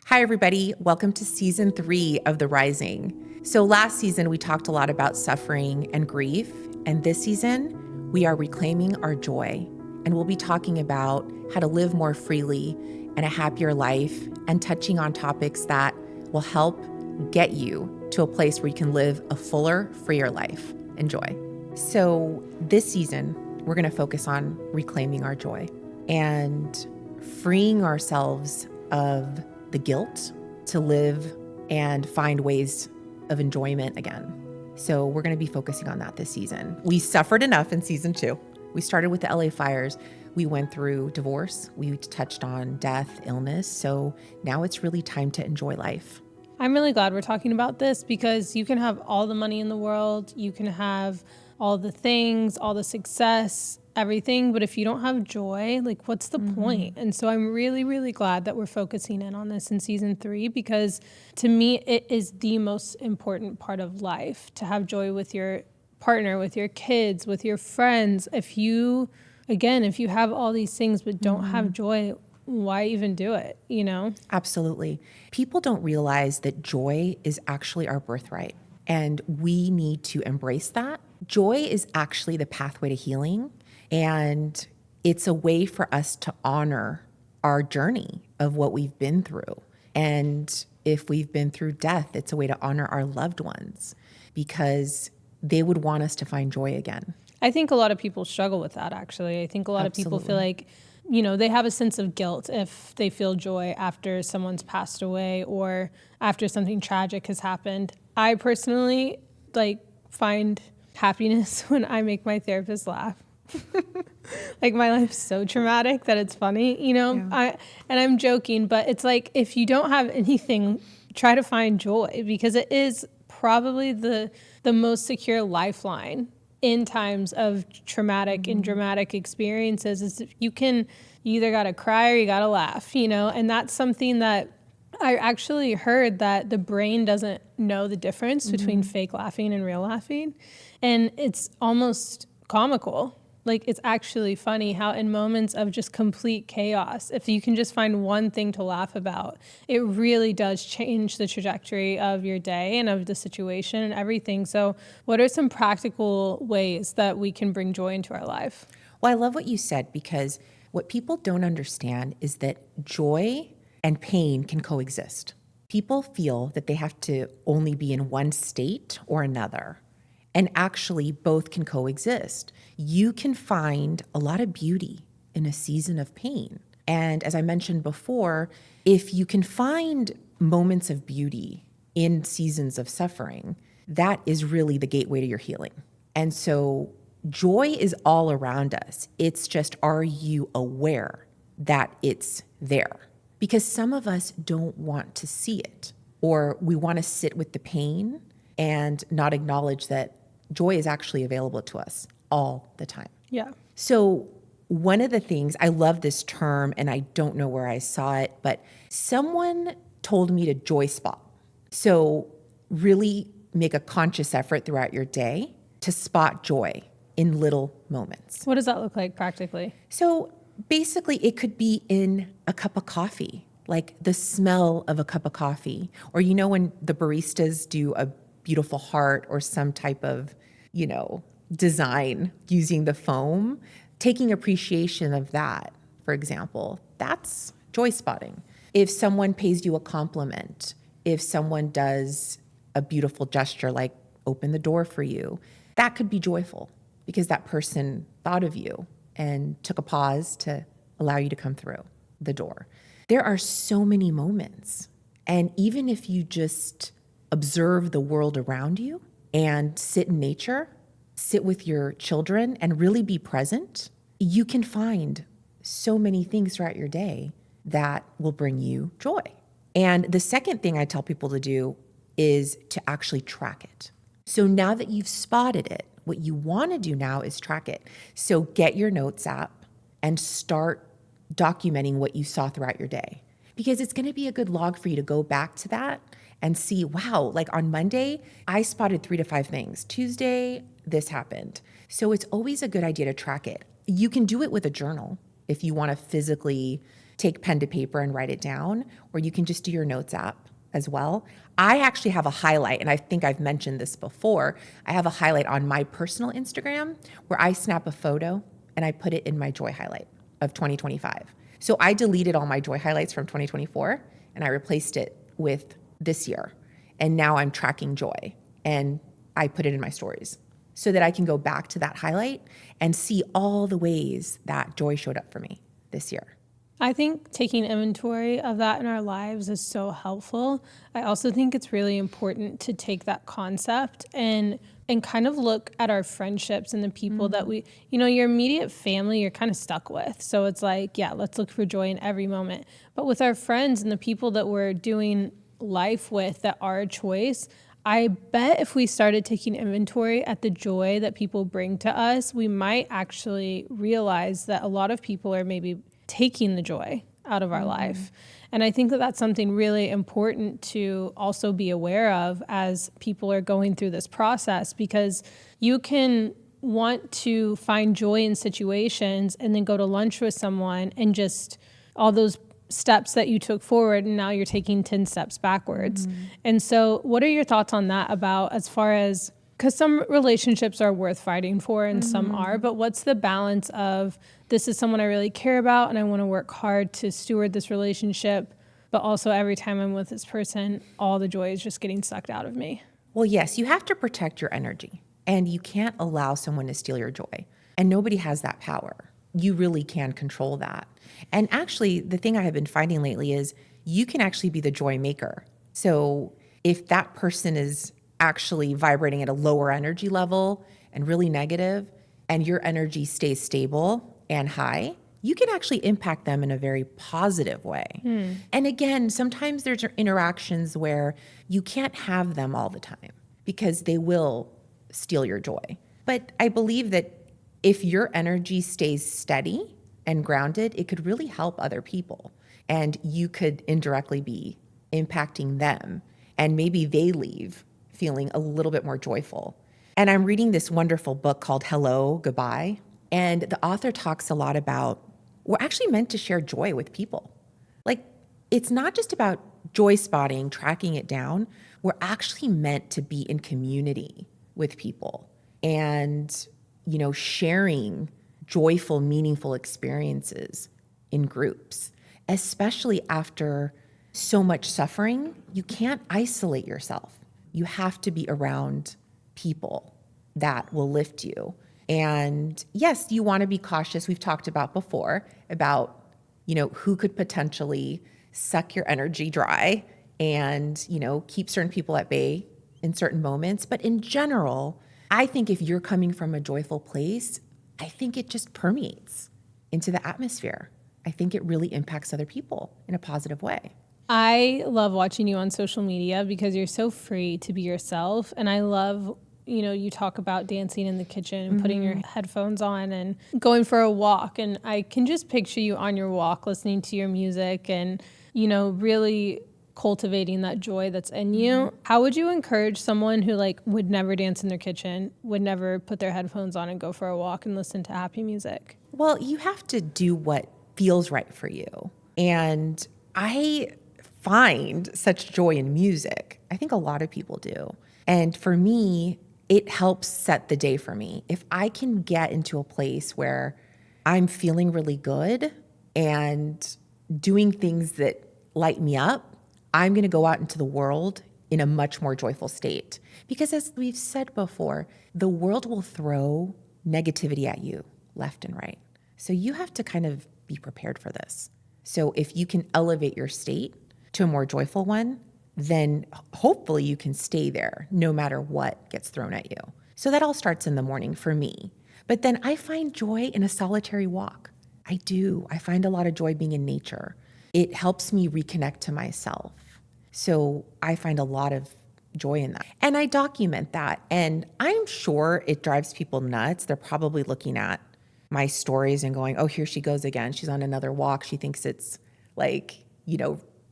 Hi, everybody. Welcome to season 3 of The Rising. So last season, we talked a lot about suffering and grief. And this season, we are reclaiming our joy. And we'll be talking about how to live more freely and a happier life and touching on topics that will help get you to a place where you can live a fuller, freer life. Enjoy. So this season, we're going to focus on reclaiming our joy and freeing ourselves of the guilt to live and find ways of enjoyment again. So we're going to be focusing on that this season. We suffered enough in season 2. We started with the LA fires. We went through divorce. We touched on death, illness. So now it's really time to enjoy life. I'm really glad we're talking about this because you can have all the money in the world, you can have all the things, all the success, everything, but if you don't have joy, like what's the point? And so I'm really, really glad that we're focusing in on this in season 3 because to me, it is the most important part of life to have joy with your partner, with your kids, with your friends. If you have all these things but don't have joy, why even do it, you know? Absolutely. People don't realize that joy is actually our birthright, and we need to embrace that. Joy is actually the pathway to healing, and it's a way for us to honor our journey of what we've been through. And if we've been through death, it's a way to honor our loved ones because they would want us to find joy again. I think a lot of people struggle with that, actually. I think a lot of people feel like, you know, they have a sense of guilt if they feel joy after someone's passed away or after something tragic has happened. I personally find happiness when I make my therapist laugh. Like my life's so traumatic that it's funny, you know. Yeah. I'm joking, but it's like if you don't have anything, try to find joy because it is probably the most secure lifeline in times of traumatic and dramatic experiences. Is you either got to cry or you got to laugh, you know, and that's something that I actually heard that the brain doesn't know the difference between fake laughing and real laughing. And it's almost comical. Like it's actually funny how in moments of just complete chaos, if you can just find one thing to laugh about, it really does change the trajectory of your day and of the situation and everything. So what are some practical ways that we can bring joy into our life? Well, I love what you said because what people don't understand is that joy and pain can coexist. People feel that they have to only be in one state or another. And actually, both can coexist. You can find a lot of beauty in a season of pain. And as I mentioned before, if you can find moments of beauty in seasons of suffering, that is really the gateway to your healing. And so joy is all around us. It's just, are you aware that it's there? Because some of us don't want to see it, or we want to sit with the pain and not acknowledge that joy is actually available to us all the time. Yeah. So one of the things, I love this term and I don't know where I saw it, but someone told me to joy spot. So really make a conscious effort throughout your day to spot joy in little moments. What does that look like practically? So basically it could be in a cup of coffee, like the smell of a cup of coffee, or you know when the baristas do a beautiful heart or some type of, you know, design using the foam, taking appreciation of that, for example, that's joy spotting. If someone pays you a compliment, if someone does a beautiful gesture like open the door for you, that could be joyful because that person thought of you and took a pause to allow you to come through the door. There are so many moments. And even if you just observe the world around you and sit in nature, sit with your children and really be present, you can find so many things throughout your day that will bring you joy. And the second thing I tell people to do is to actually track it. So now that you've spotted it, what you want to do now is track it. So get your notes app and start documenting what you saw throughout your day, because it's going to be a good log for you to go back to that and see, wow, like on Monday, I spotted 3 to 5 things. Tuesday, this happened. So it's always a good idea to track it. You can do it with a journal if you want to physically take pen to paper and write it down, or you can just do your notes app as well. I actually have a highlight, and I think I've mentioned this before. I have a highlight on my personal Instagram where I snap a photo and I put it in my joy highlight of 2025. So I deleted all my joy highlights from 2024 and I replaced it with this year. And now I'm tracking joy and I put it in my stories so that I can go back to that highlight and see all the ways that joy showed up for me this year. I think taking inventory of that in our lives is so helpful. I also think it's really important to take that concept and kind of look at our friendships and the people that we, your immediate family, you're kind of stuck with. So it's like, yeah, let's look for joy in every moment. But with our friends and the people that we're doing life with that are a choice, I bet if we started taking inventory at the joy that people bring to us, we might actually realize that a lot of people are maybe taking the joy out of our life. And I think that that's something really important to also be aware of as people are going through this process, because you can want to find joy in situations and then go to lunch with someone and just all those steps that you took forward and now you're taking 10 steps backwards. And so what are your thoughts on that about as far as, because some relationships are worth fighting for and some are, but what's the balance of this is someone I really care about and I want to work hard to steward this relationship, but also every time I'm with this person, all the joy is just getting sucked out of me? Well, yes, you have to protect your energy and you can't allow someone to steal your joy. And nobody has that power. You really can control that. And actually, the thing I have been finding lately is you can actually be the joy maker. So if that person is actually vibrating at a lower energy level and really negative, and your energy stays stable and high, you can actually impact them in a very positive way. And again, sometimes there's interactions where you can't have them all the time because they will steal your joy. But I believe that if your energy stays steady and grounded, it could really help other people. And you could indirectly be impacting them. And maybe they leave feeling a little bit more joyful. And I'm reading this wonderful book called Hello, Goodbye. And the author talks a lot about we're actually meant to share joy with people. Like, it's not just about joy spotting, tracking it down. We're actually meant to be in community with people and, sharing joyful, meaningful experiences in groups, especially after so much suffering. You can't isolate yourself. You have to be around people that will lift you. And yes, you want to be cautious. We've talked about before about, who could potentially suck your energy dry and, keep certain people at bay in certain moments. But in general, I think if you're coming from a joyful place, I think it just permeates into the atmosphere. I think it really impacts other people in a positive way. I love watching you on social media because you're so free to be yourself. And I love, you talk about dancing in the kitchen and putting your headphones on and going for a walk. And I can just picture you on your walk, listening to your music and, really cultivating that joy that's in you. How would you encourage someone who would never dance in their kitchen, would never put their headphones on and go for a walk and listen to happy music? Well, you have to do what feels right for you. And I find such joy in music. I think a lot of people do. And for me, it helps set the day for me. If I can get into a place where I'm feeling really good and doing things that light me up, I'm going to go out into the world in a much more joyful state. Because as we've said before, the world will throw negativity at you left and right. So you have to kind of be prepared for this. So if you can elevate your state to a more joyful one, then hopefully you can stay there no matter what gets thrown at you. So that all starts in the morning for me. But then I find joy in a solitary walk. I do. I find a lot of joy being in nature. It helps me reconnect to myself. So I find a lot of joy in that. And I document that. And I'm sure it drives people nuts. They're probably looking at my stories and going, oh, here she goes again. She's on another walk. She thinks it's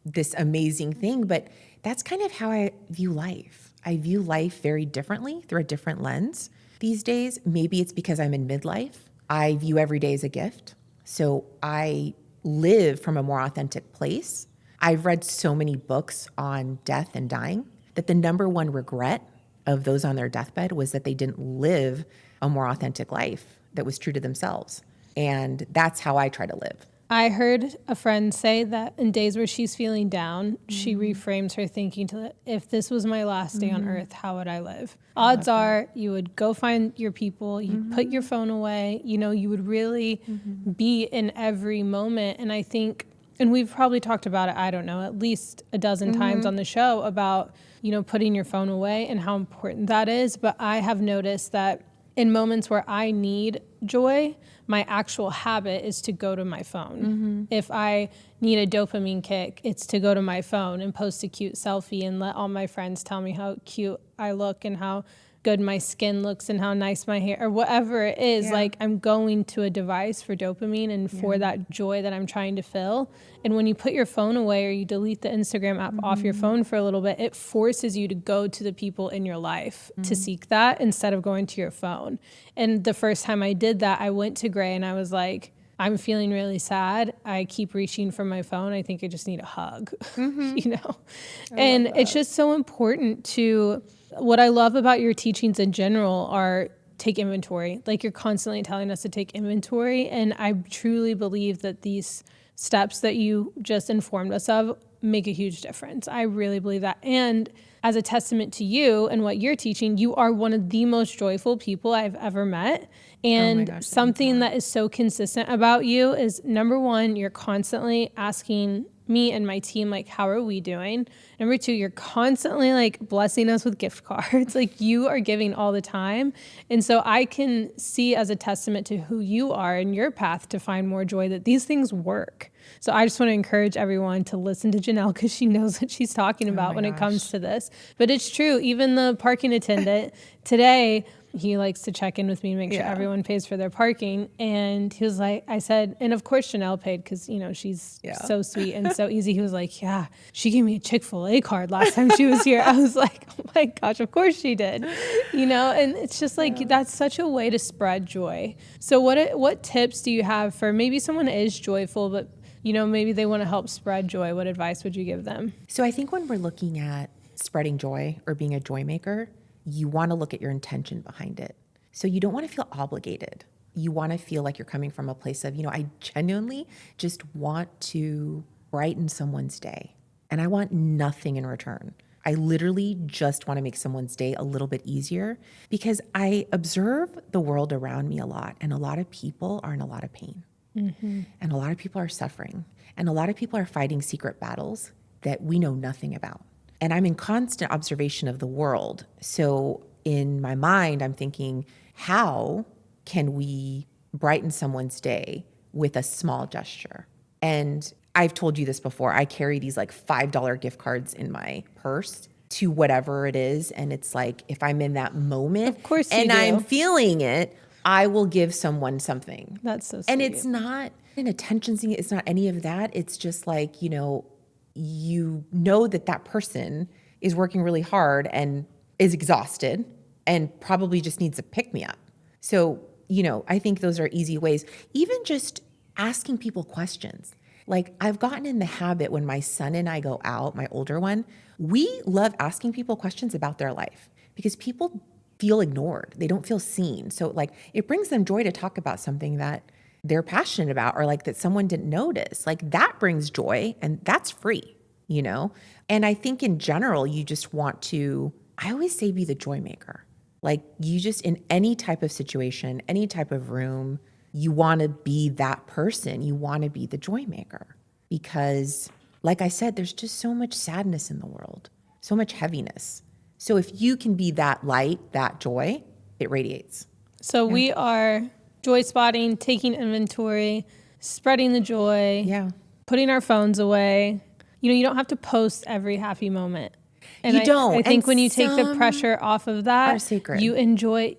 this amazing thing. But that's kind of how I view life. I view life very differently through a different lens these days. Maybe it's because I'm in midlife. I view every day as a gift. So I live from a more authentic place. I've read so many books on death and dying that the number one regret of those on their deathbed was that they didn't live a more authentic life that was true to themselves. And that's how I try to live. I heard a friend say that in days where she's feeling down, she reframes her thinking to, if this was my last day on earth, how would I live? Odds are you would go find your people, you'd put your phone away, you would really be in every moment. And I think, and we've probably talked about it, I don't know, at least a dozen times on the show about, putting your phone away and how important that is. But I have noticed that in moments where I need joy, my actual habit is to go to my phone. If I need a dopamine kick, it's to go to my phone and post a cute selfie and let all my friends tell me how cute I look and how good my skin looks and how nice my hair, or whatever it is. Like, I'm going to a device for dopamine and for that joy that I'm trying to fill. And when you put your phone away or you delete the Instagram app off your phone for a little bit, it forces you to go to the people in your life to seek that instead of going to your phone. And the first time I did that, I went to Gray and I was like, I'm feeling really sad. I keep reaching for my phone. I think I just need a hug, And it's just so important to, what I love about your teachings in general are take inventory. Like, you're constantly telling us to take inventory. And I truly believe that these steps that you just informed us of make a huge difference. I really believe that. And as a testament to you and what you're teaching, you are one of the most joyful people I've ever met. And something that is so consistent about you is, number one, you're constantly asking me and my team, like, how are we doing? Number two, you're constantly like blessing us with gift cards. Like, you are giving all the time. And so I can see as a testament to who you are and your path to find more joy that these things work. So I just want to encourage everyone to listen to Janelle, because she knows what she's talking about when it comes to this. But it's true. Even the parking attendant today, he likes to check in with me and make sure everyone pays for their parking. And he was like, I said, and of course Janelle paid because, she's so sweet and so easy. He was like, yeah, she gave me a Chick-fil-A card last time she was here. I was like, oh my gosh, of course she did. And it's just like, that's such a way to spread joy. So what tips do you have for maybe someone is joyful, but maybe they want to help spread joy? What advice would you give them? So I think when we're looking at spreading joy or being a joy maker, you want to look at your intention behind it. So you don't want to feel obligated. You want to feel like you're coming from a place of, I genuinely just want to brighten someone's day. And I want nothing in return. I literally just want to make someone's day a little bit easier, because I observe the world around me a lot, and a lot of people are in a lot of pain. And a lot of people are suffering. And a lot of people are fighting secret battles that we know nothing about. And I'm in constant observation of the world. So in my mind, I'm thinking, how can we brighten someone's day with a small gesture? And I've told you this before. I carry these like $5 gift cards in my purse to whatever it is. And it's like, if I'm in that moment, of course you and do. I'm feeling it, I will give someone something. That's so sweet. And it's not an attention thing. It's not any of that. It's just like, that person is working really hard and is exhausted and probably just needs a pick-me-up. So, I think those are easy ways. Even just asking people questions. Like, I've gotten in the habit when my son and I go out, my older one, we love asking people questions about their life, because people feel ignored. They don't feel seen. So like, it brings them joy to talk about something that they're passionate about, or like that someone didn't notice. Like, that brings joy, and that's free, And I think in general, you just want to, I always say, be the joy maker. Like, you just, in any type of situation, any type of room, you want to be that person. You want to be the joy maker, because like I said, there's just so much sadness in the world, so much heaviness. So if you can be that light, that joy, it radiates. So we are joy spotting, taking inventory, spreading the joy, putting our phones away. You don't have to post every happy moment. And you don't. I think when you take the pressure off of that, are sacred. You enjoy,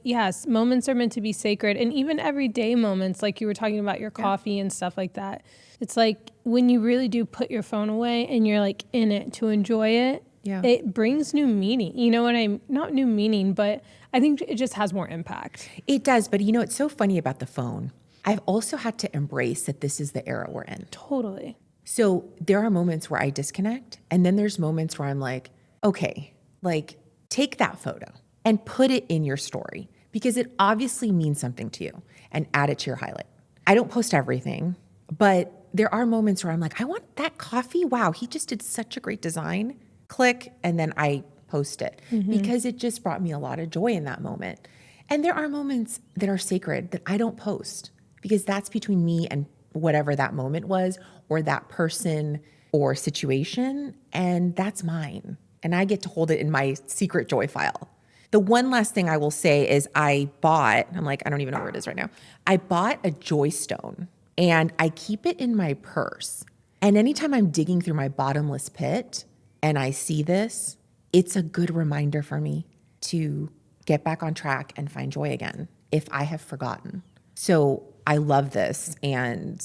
moments are meant to be sacred. And even everyday moments, like you were talking about your coffee and stuff like that. It's like when you really do put your phone away and you're like in it to enjoy it, it brings new meaning. You know what not new meaning, but I think it just has more impact. It does. But it's so funny about the phone. I've also had to embrace that this is the era we're in. Totally. So there are moments where I disconnect, and then there's moments where I'm like, okay, like take that photo and put it in your story because it obviously means something to you, and add it to your highlight. I don't post everything, but there are moments where I'm like, I want that coffee. Wow, he just did such a great design. Click, and then I post it because it just brought me a lot of joy in that moment. And there are moments that are sacred that I don't post because that's between me and whatever that moment was, or that person or situation, and that's mine. And I get to hold it in my secret joy file. The one last thing I will say is I don't even know where it is right now. I bought a joy stone and I keep it in my purse. And anytime I'm digging through my bottomless pit and I see this, it's a good reminder for me to get back on track and find joy again if I have forgotten. So I love this. And,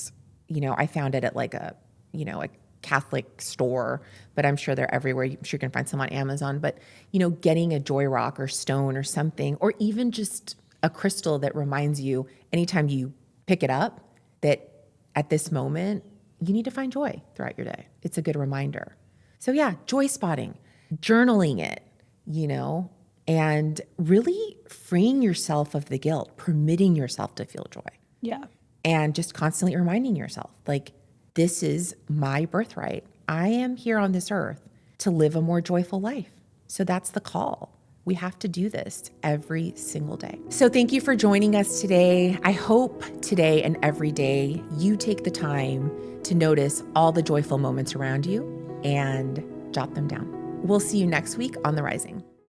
I found it at like a Catholic store, but I'm sure they're everywhere. I'm sure you can find some on Amazon, but, getting a joy rock or stone or something, or even just a crystal that reminds you anytime you pick it up that at this moment, you need to find joy throughout your day. It's a good reminder. So yeah, joy spotting, journaling it, and really freeing yourself of the guilt, permitting yourself to feel joy. Yeah. And just constantly reminding yourself, like, this is my birthright. I am here on this earth to live a more joyful life. So that's the call. We have to do this every single day. So thank you for joining us today. I hope today and every day you take the time to notice all the joyful moments around you and jot them down. We'll see you next week on The Rising.